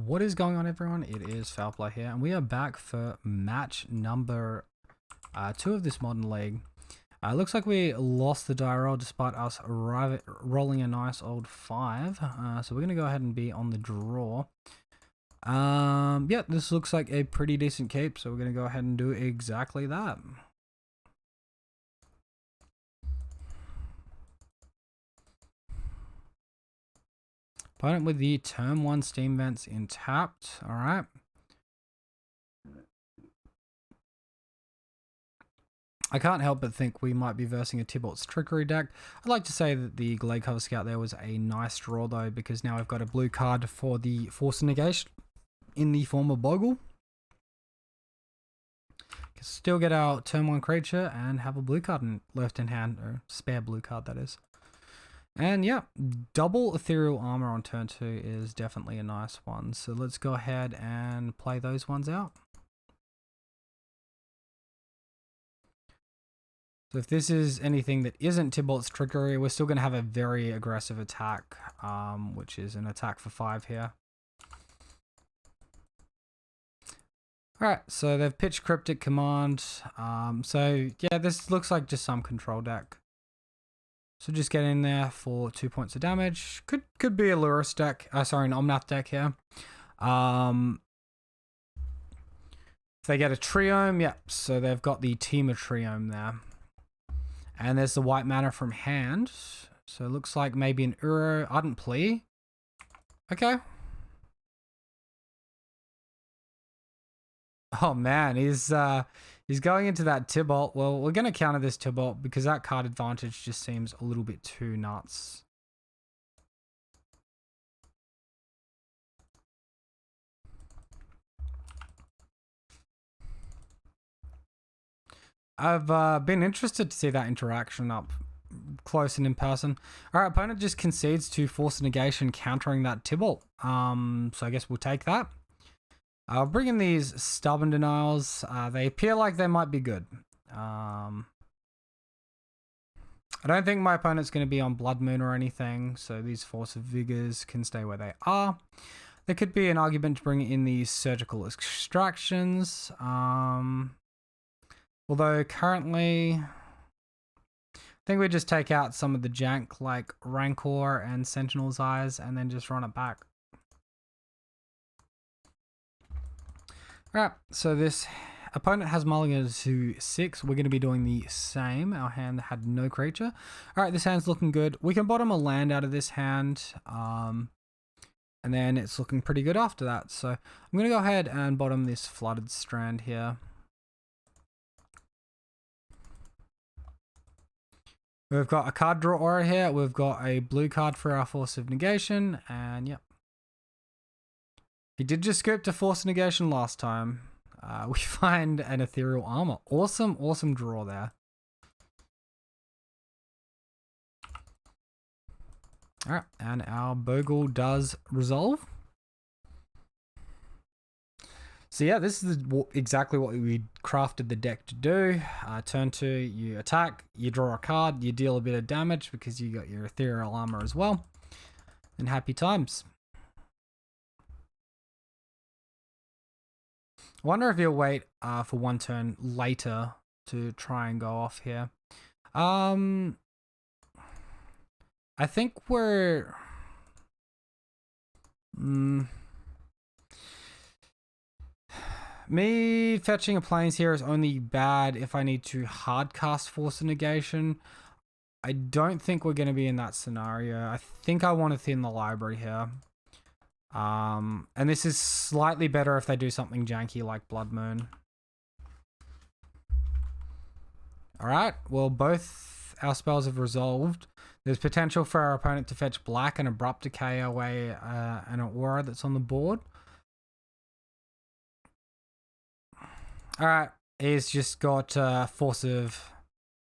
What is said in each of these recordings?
What is going on, everyone? It is Foul Play here, and we are back for match number 2 of this modern league. Looks like we lost the die roll despite us rolling a nice old 5. So we're going to go ahead and be on the draw. Yeah, this looks like a pretty decent keep, so we're going to go ahead and do exactly that. Opponent with the turn 1 steam vents in tapped. Alright. I can't help but think we might be versing a Tybalt's Trickery deck. I'd like to say that the Glade Cover Scout there was a nice draw though, because now we've got a blue card for the Force Negation in the form of Bogle. Can still get our turn 1 creature and have a blue card left in hand, or spare blue card that is. And yeah, double Ethereal Armor on turn 2 is definitely a nice one. So let's go ahead and play those ones out. So if this is anything that isn't Tybalt's Trickery, we're still going to have a very aggressive attack, which is an attack for 5 here. Alright, so they've pitched Cryptic Command. So yeah, this looks like just some control deck. So just get in there for 2 points of damage. Could be a Lurus deck. Sorry, an Omnath deck here. If they get a Triome, yeah. So they've got the Team of Triome there. And there's the white mana from hand. So it looks like maybe an Uro Ardent Plea. Okay. Oh man, he's going into that Tybalt. Well, we're going to counter this Tybalt because that card advantage just seems a little bit too nuts. I've been interested to see that interaction up close and in person. Alright, opponent just concedes to Force Negation, countering that Tybalt. So I guess we'll take that. I'll bring in these Stubborn Denials. They appear like they might be good. I don't think my opponent's going to be on Blood Moon or anything, so these Force of Vigors can stay where they are. There could be an argument to bring in these Surgical Extractions. Although currently, I think we just take out some of the jank like Rancor and Sentinel's Eyes and then just run it back. Alright, so this opponent has mulligan to 6. We're going to be doing the same. Our hand had no creature. Alright, this hand's looking good. We can bottom a land out of this hand. And then it's looking pretty good after that. So I'm going to go ahead and bottom this Flooded Strand here. We've got a card draw aura here. We've got a blue card for our Force of Negation. And yep. He did just scoop to Force Negation last time. We find an Ethereal Armor. Awesome, awesome draw there. Alright, and our Bogle does resolve. So yeah, this is exactly what we crafted the deck to do. Turn 2, you attack, you draw a card, you deal a bit of damage because you got your Ethereal Armor as well. And happy times. I wonder if he'll wait for one turn later to try and go off here. I think we're... Me fetching a Plains here is only bad if I need to hardcast Force of Negation. I don't think we're going to be in that scenario. I think I want to thin the library here. And this is slightly better if they do something janky like Blood Moon. Alright, well both our spells have resolved. There's potential for our opponent to fetch black and Abrupt Decay away an aura that's on the board. Alright, he's just got Force of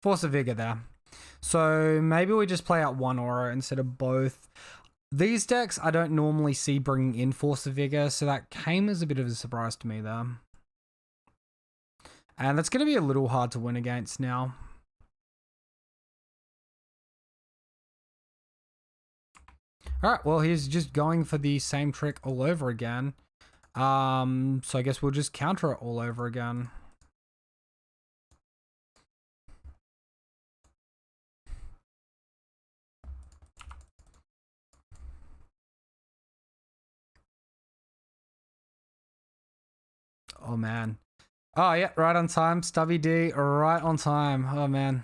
Vigor there. So maybe we just play out one aura instead of both. These decks I don't normally see bringing in Force of Vigor, so that came as a bit of a surprise to me there. And that's going to be a little hard to win against now. Alright, well, he's just going for the same trick all over again. So I guess we'll just counter it all over again. Oh, man. Oh, yeah, right on time. Stubby D, right on time. Oh, man.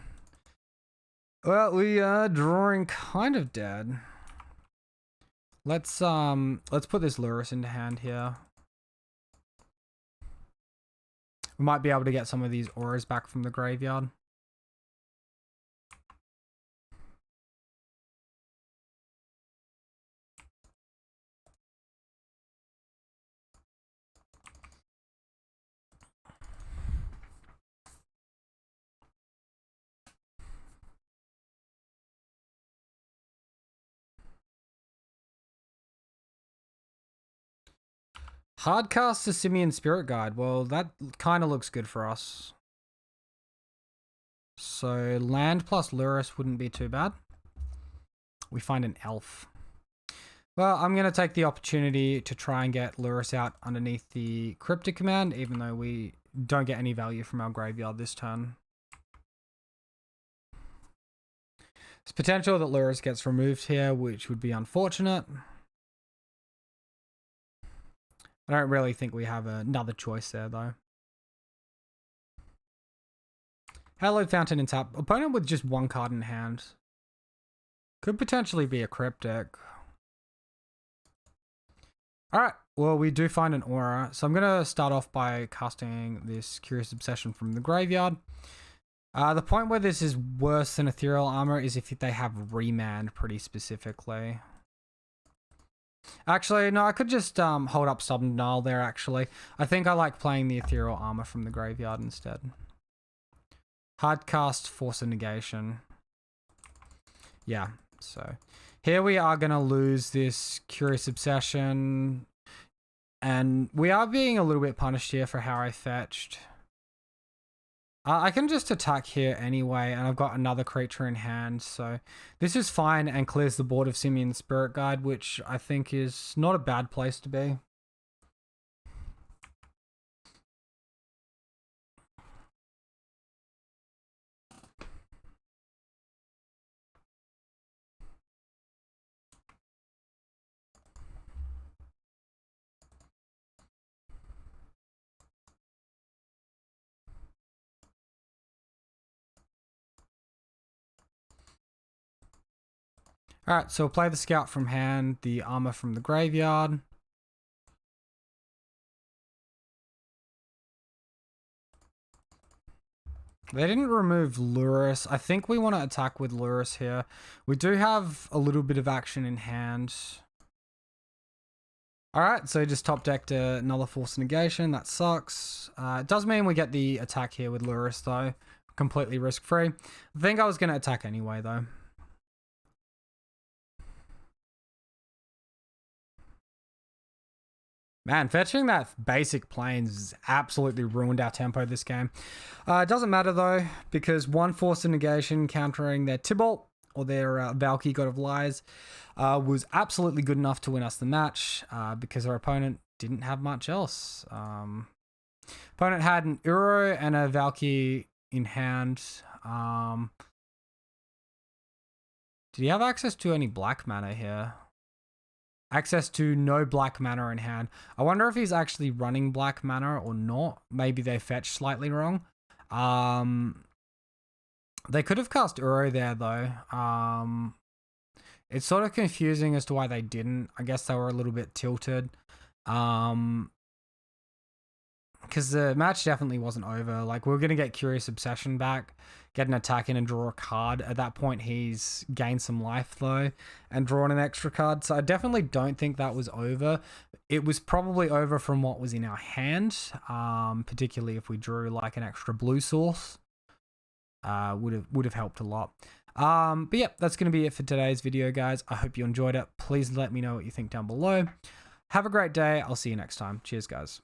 Well, we are drawing kind of dead. Let's put this Lurrus into hand here. We might be able to get some of these auras back from the graveyard. Hardcast to Simian Spirit Guide. Well, that kind of looks good for us. So land plus Lurrus wouldn't be too bad. We find an elf. Well, I'm going to take the opportunity to try and get Lurrus out underneath the Cryptic command, even though we don't get any value from our graveyard this turn. There's potential that Lurrus gets removed here, which would be unfortunate. I don't really think we have another choice there, though. Hello, Fountain in tap. Opponent with just one card in hand. Could potentially be a Cryptic. Alright, well, we do find an aura. So I'm going to start off by casting this Curious Obsession from the graveyard. The point where this is worse than Ethereal Armor is if they have Remand pretty specifically. Actually, no, I could just hold up Stubborn Denial there, actually. I think I like playing the Ethereal Armor from the graveyard instead. Hardcast Force of Negation. Yeah, so here we are going to lose this Curious Obsession. And we are being a little bit punished here for how I fetched. I can just attack here anyway, and I've got another creature in hand, so this is fine and clears the board of Simian Spirit Guide, which I think is not a bad place to be. Alright, so we'll play the Scout from hand, the Armor from the graveyard. They didn't remove Lurrus. I think we want to attack with Lurrus here. We do have a little bit of action in hand. Alright, so just top decked another Force Negation. That sucks. It does mean we get the attack here with Lurrus, though. Completely risk-free. I think I was going to attack anyway, though. Man, fetching that basic planes absolutely ruined our tempo this game. It doesn't matter though, because one Force of Negation countering their Tybalt, or their Valky, God of Lies, was absolutely good enough to win us the match, because our opponent didn't have much else. Opponent had an Uro and a Valky in hand. Did he have access to any black mana here? Access to no black mana in hand. I wonder if he's actually running black mana or not. Maybe they fetched slightly wrong. They could have cast Uro there though. It's sort of confusing as to why they didn't. I guess they were a little bit tilted. Because the match definitely wasn't over. Like, we were going to get Curious Obsession back, get an attack in and draw a card. At that point, he's gained some life, though, and drawn an extra card. So I definitely don't think that was over. It was probably over from what was in our hand, particularly if we drew, like, an extra blue source. Would have helped a lot. But yeah, that's going to be it for today's video, guys. I hope you enjoyed it. Please let me know what you think down below. Have a great day. I'll see you next time. Cheers, guys.